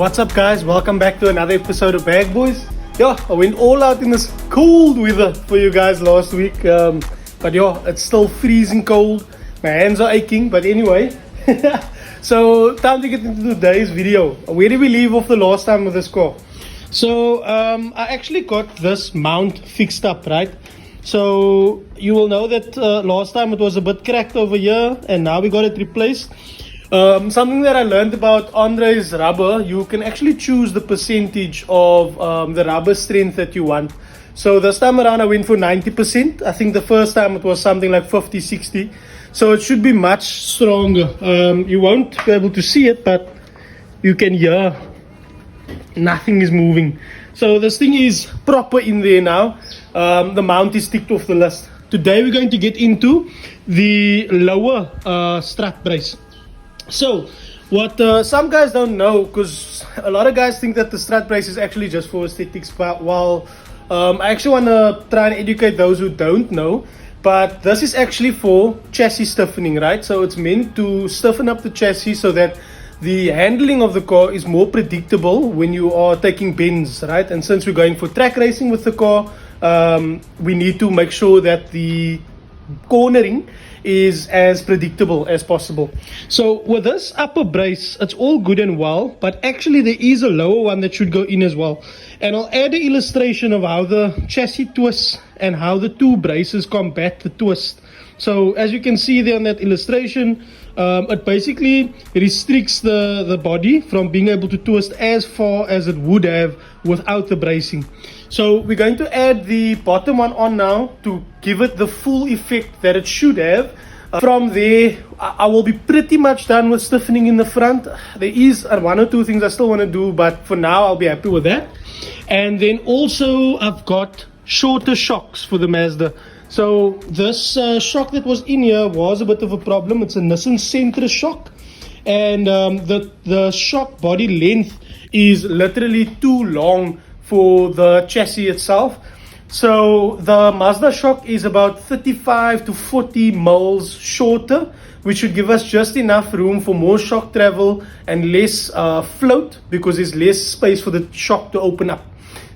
What's up guys, welcome back to another episode of Bag Boys. Yeah, I went all out in this cold weather for you guys last week, but yeah, it's still freezing cold. My hands are aching, but anyway. So time to get into today's video. Where did we leave off the last time with this car? So I actually got this mount fixed up, right? So you will know that last time it was a bit cracked over here, and now we got it replaced. Something that I learned about Andre's rubber, you can actually choose the percentage of the rubber strength that you want. So this time around I went for 90%. I think the first time it was something like 50-60. So it should be much stronger. You won't be able to see it, but you can hear nothing is moving. So this thing is proper in there now. The mount is ticked off the list. Today we're going to get into the lower strut brace. So what some guys don't know, because a lot of guys think that the strut brace is actually just for aesthetics, but while I actually want to try and educate those who don't know, but this is actually for chassis stiffening, right? So it's meant to stiffen up the chassis so that the handling of the car is more predictable when you are taking bends, right? And since we're going for track racing with the car, we need to make sure that the cornering is as predictable as possible. So with this upper brace, it's all good and well, but actually there is a lower one that should go in as well. And I'll add an illustration of how the chassis twists and how the two braces combat the twist. So as you can see there on that illustration, it basically restricts the body from being able to twist as far as it would have without the bracing. So we're going to add the bottom one on now to give it the full effect that it should have. From there, I will be pretty much done with stiffening in the front. There is one or two things I still want to do, but for now I'll be happy with that. And then also I've got shorter shocks for the Mazda. So this shock that was in here was a bit of a problem. It's a Nissan Sentra shock, and the shock body length is literally too long for the chassis itself. So the Mazda shock is about 35 to 40 mils shorter, which should give us just enough room for more shock travel and less float, because there's less space for the shock to open up.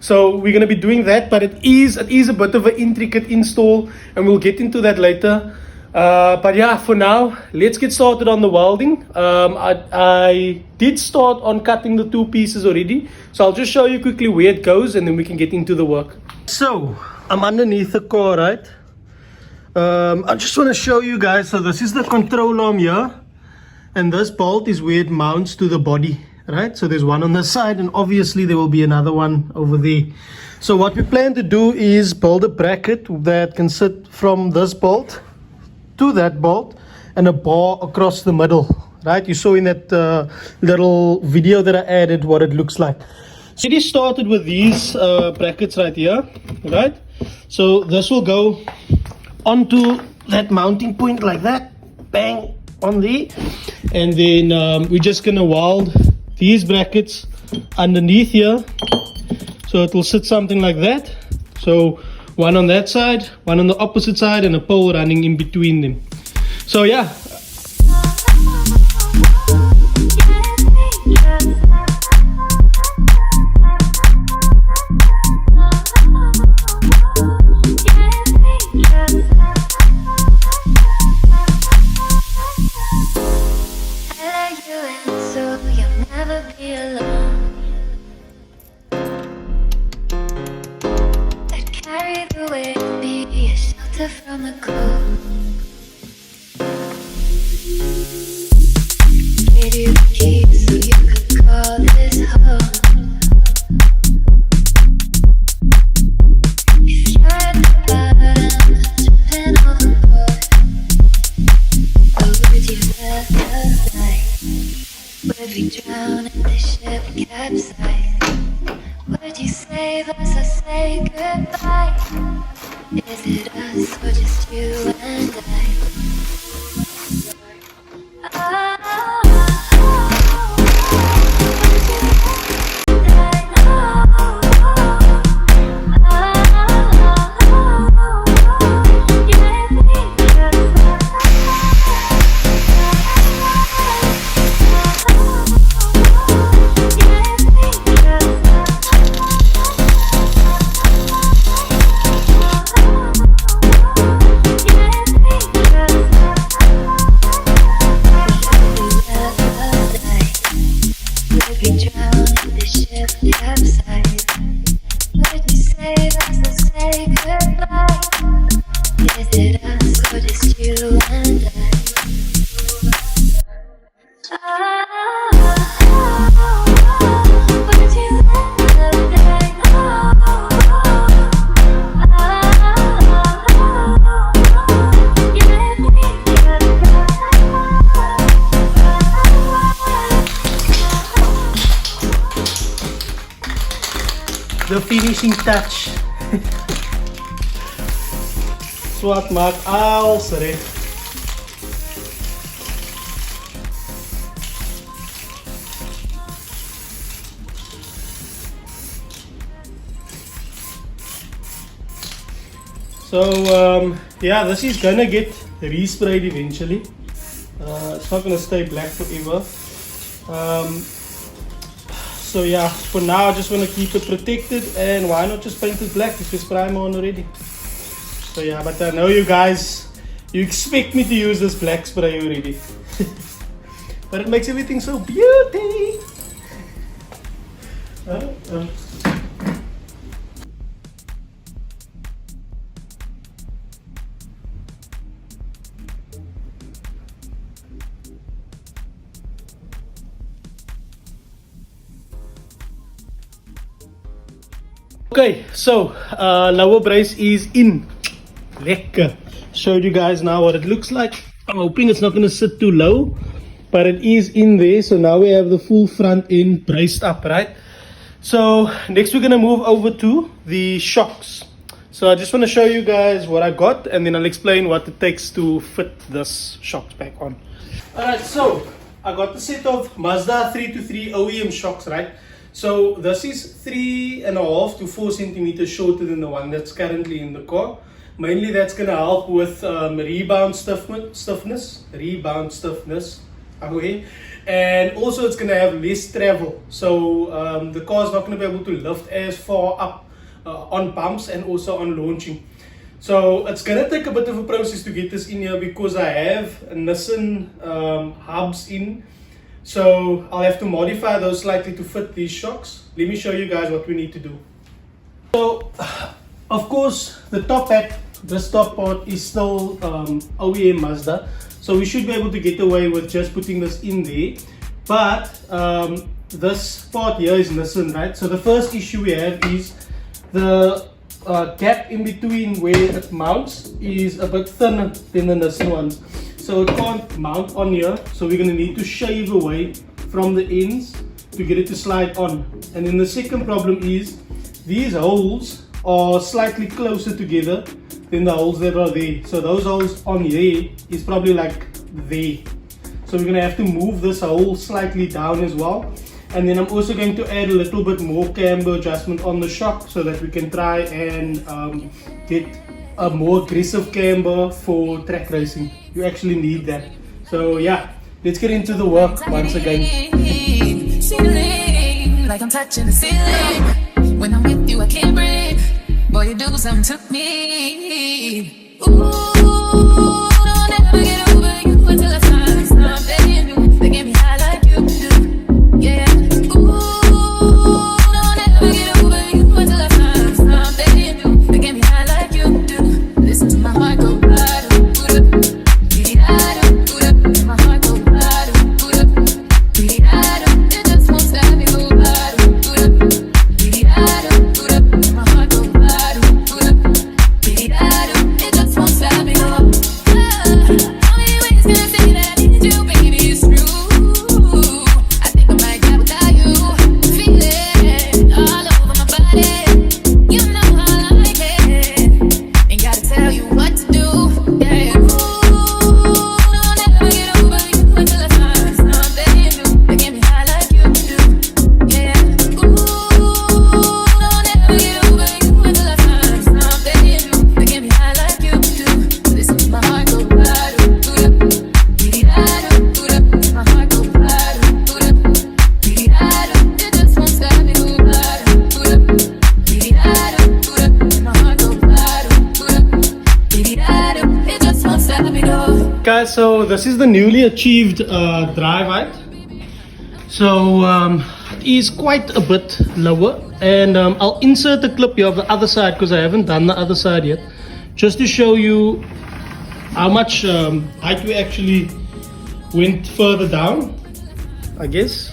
So we're going to be doing that, but it is a bit of an intricate install, and we'll get into that later. But yeah, for now, let's get started on the welding. I did start on cutting the two pieces already, so I'll just show you quickly where it goes, and then we can get into the work. So I'm underneath the car, right? I just want to show you guys. So this is the control arm here, and this bolt is where it mounts to the body, right? So there's one on this side, and obviously there will be another one over there. So what we plan to do is build a bracket that can sit from this bolt to that bolt, and a bar across the middle, right? You saw in that little video that I added what it looks like. So it started with these brackets right here, right? So this will go onto that mounting point like that, bang, on there, and then we're just gonna weld these brackets underneath here, so it will sit something like that. So one on that side, one on the opposite side, and a pole running in between them. So yeah. From the cold, gave you the keys so you could call this home. You tried the bottom, tripping overboard. But would you rather fly? Would we drown if the ship capsized? Would you save us or say goodbye? Is it us or just you and I? Yeah. save us or say goodbye? Is it us or just you and I? Would you ever think, you let me The finishing touch. Swat maak alles reg. So yeah, this is gonna get resprayed eventually. It's not gonna stay black forever. So yeah, for now I just want to keep it protected, and why not just paint it black if it's primer on already. So yeah, but I know you guys, you expect me to use this black spray already. But it makes everything so beauty. Okay, so lower brace is in. Lekker. Showed you guys now what it looks like. I'm hoping it's not going to sit too low, but it is in there. So now we have the full front end braced up, right? So next we're going to move over to the shocks. So I just want to show you guys what I got, and then I'll explain what it takes to fit this shocks back on. Alright, so I got the set of Mazda 323 OEM shocks, right? So this is 3.5 to 4 centimeters shorter than the one that's currently in the car. Mainly that's going to help with rebound stiffness, and also it's going to have less travel. So the car is not going to be able to lift as far up on bumps and also on launching. So it's going to take a bit of a process to get this in here because I have a Nissan hubs in. So I'll have to modify those slightly to fit these shocks. Let me show you guys what we need to do. So of course the top hat, this top part is still OEM Mazda. So we should be able to get away with just putting this in there. But this part here is Nissan, right? So the first issue we have is the gap in between where it mounts is a bit thinner than the Nissan ones. So it can't mount on here, so we're going to need to shave away from the ends to get it to slide on. And then the second problem is these holes are slightly closer together than the holes that are there. So those holes on here is probably like there. So we're going to have to move this hole slightly down as well. And then I'm also going to add a little bit more camber adjustment on the shock so that we can try and get a more aggressive camber for track racing. You actually need that. So yeah, let's get into the work once again. Ceiling, like I'm touching the ceiling. When I'm with you, I can't breathe. Boy, you do something to me. Ooh, I'll never get over you until I find something new. They get me high like you do. Yeah. Ooh, I'll never get over you until I find something new. They get me high like you do. Listen to my heart go right up, boot up, beat it boot up. My heart go right up, boot up, beat it It just won't stop me go right up, boot up, beat it boot up. My heart go right up, boot up, beat it just won't stop me go. How many ways can I say that I need you, baby? It's true. I think I might die without you. Feel it all over my body. You know how I like it. Ain't gotta tell you what to do. Yeah. Ooh, I'll never get over you until I find something new. They get me high like you do. Yeah. Ooh, I'll never get over you until I find something new. They get me high like you do. Listen to my heart go right up, boot up, beat it boot up. My heart go right up, boot up, beat it It just won't stop me go right up, boot up, beat it boot up. My heart go right up, boot up, beat it just won't stop me go. Guys, so this is the newly achieved drive height. So is quite a bit lower, and I'll insert a clip here of the other side because I haven't done the other side yet, just to show you how much height we actually went further down, I guess.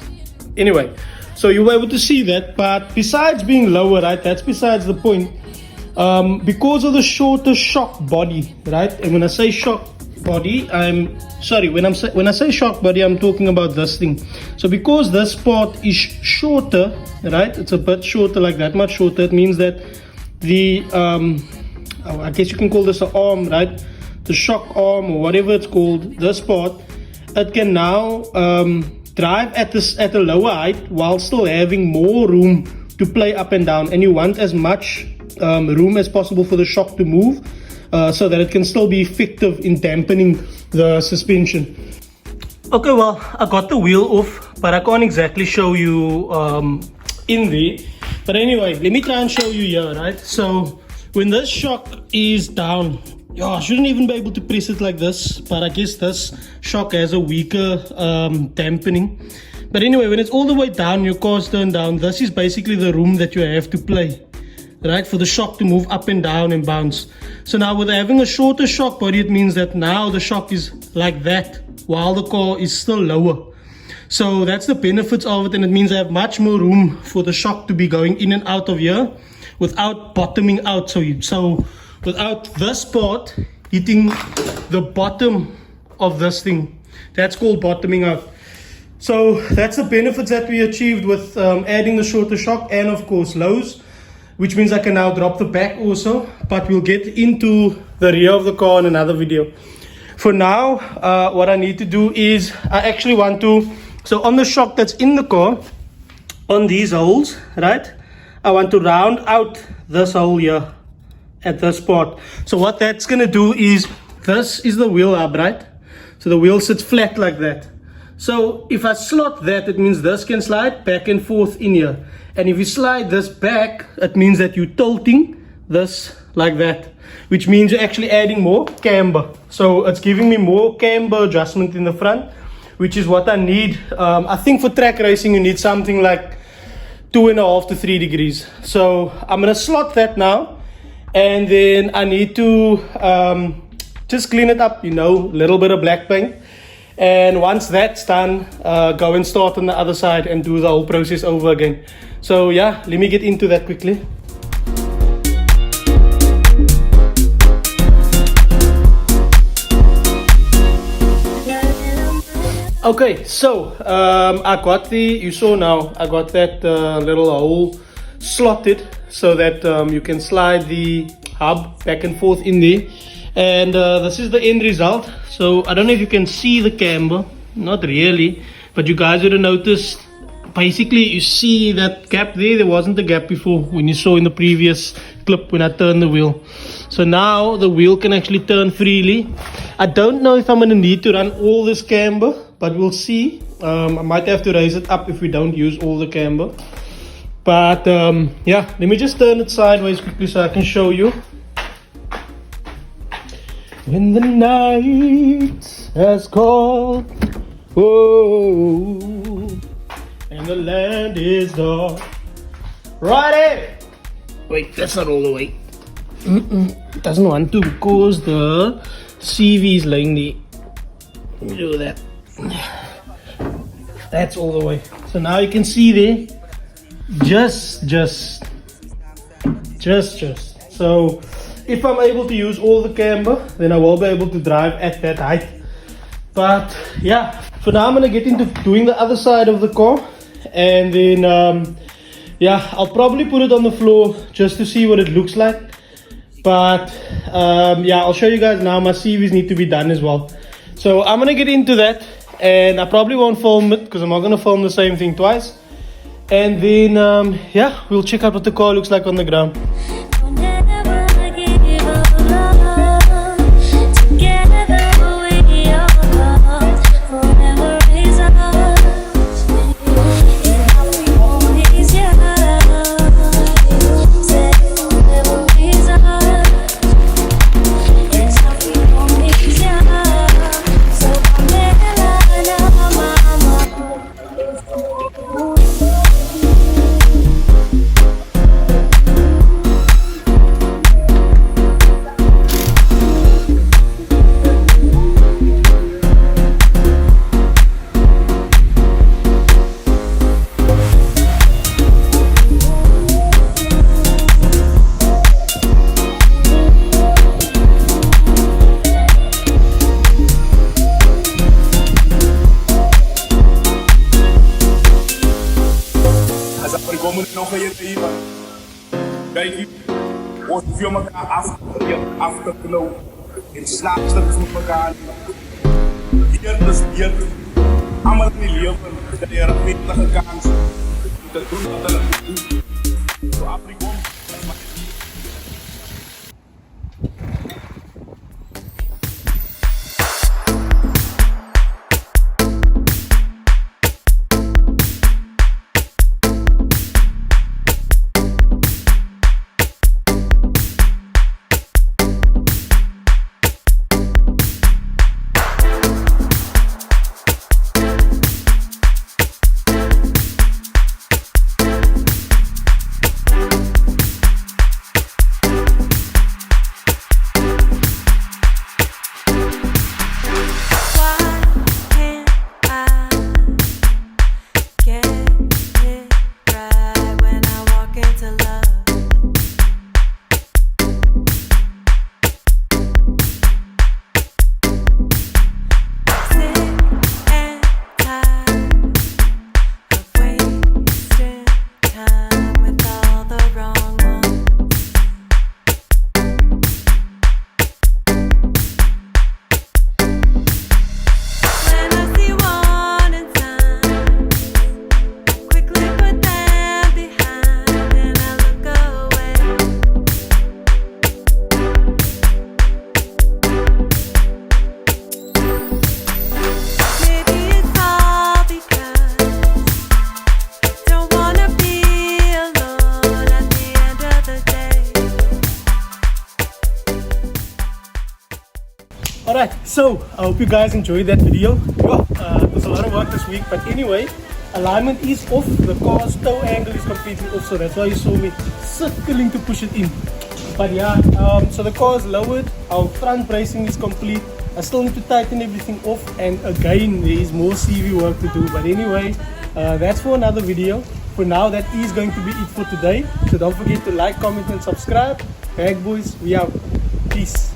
Anyway, so you were able to see that, but besides being lower, right, that's besides the point. Because of the shorter shock body, right, and when I say shock body, I'm sorry, when I say shock body, I'm talking about this thing. So because this part is shorter, right, it's a bit shorter, like that much shorter, it means that the I guess you can call this an arm, right, the shock arm or whatever it's called, this part, it can now drive at a lower height while still having more room to play up and down, and you want as much room as possible for the shock to move, so that it can still be effective in dampening the suspension. Okay, well, I got the wheel off, but I can't exactly show you in there. But anyway, let me try and show you here, right? So when this shock is down, I shouldn't even be able to press it like this, but I guess this shock has a weaker dampening. But anyway, when it's all the way down, your car's turned down, this is basically the room that you have to play, right, for the shock to move up and down and bounce. So now with having a shorter shock body, it means that now the shock is like that while the car is still lower. So that's the benefits of it, and it means I have much more room for the shock to be going in and out of here without bottoming out. So without this part hitting the bottom of this thing. That's called bottoming out. So that's the benefits that we achieved with adding the shorter shock, and of course lows, which means I can now drop the back also, but we'll get into the rear of the car in another video. For now, what I need to do is I actually want to, so on the shock that's in the car, on these holes, right, I want to round out this hole here at this part. So what that's going to do is, this is the wheel hub, right? So the wheel sits flat like that. So if I slot that, it means this can slide back and forth in here. And if you slide this back, it means that you're tilting this like that, which means you're actually adding more camber. So it's giving me more camber adjustment in the front, which is what I need. I think for track racing, you need something like 2.5 to 3 degrees. So I'm going to slot that now. And then I need to just clean it up, a little bit of black paint. And once that's done, go and start on the other side and do the whole process over again. So yeah, let me get into that quickly. Okay, so I got you saw now, I got that little hole slotted so that you can slide the hub back and forth in there. And this is the end result. So I don't know if you can see the camber, not really, but you guys would have noticed, basically you see that gap there wasn't a gap before when you saw in the previous clip when I turned the wheel. So now the wheel can actually turn freely. I don't know if I'm going to need to run all this camber, but we'll see. I might have to raise it up if we don't use all the camber. But yeah, let me just turn it sideways quickly so I can show you. When the night has called, oh, and the land is dark. Righty! Wait, that's not all the way. It doesn't want to because the CV is lying there. Let me do that. That's all the way. So now you can see there. Just. So if I'm able to use all the camber, then I will be able to drive at that height. But yeah, for now I'm gonna get into doing the other side of the car, and then yeah, I'll probably put it on the floor just to see what it looks like. But yeah, I'll show you guys now. My CVs need to be done as well, so I'm gonna get into that, and I probably won't film it because I'm not gonna film the same thing twice. And then yeah, we'll check out what the car looks like on the ground. van je leven. Kijk hier, ons veel elkaar afgeknoopt. In slaapstukken met elkaar. Hier dus hier. Allemaal in die leven. Dat je een pittige kans. Te doen wat er moet doen. Zo Afrika. Alright, so I hope you guys enjoyed that video. It was a lot of work this week, but anyway, alignment is off, the car's toe angle is completely off, so that's why you saw me circling to push it in. But yeah, so the car is lowered, our front bracing is complete. I still need to tighten everything off, and again there is more CV work to do. But anyway, that's for another video. For now, that is going to be it for today. So don't forget to like, comment and subscribe. Bag boys, we out. Peace.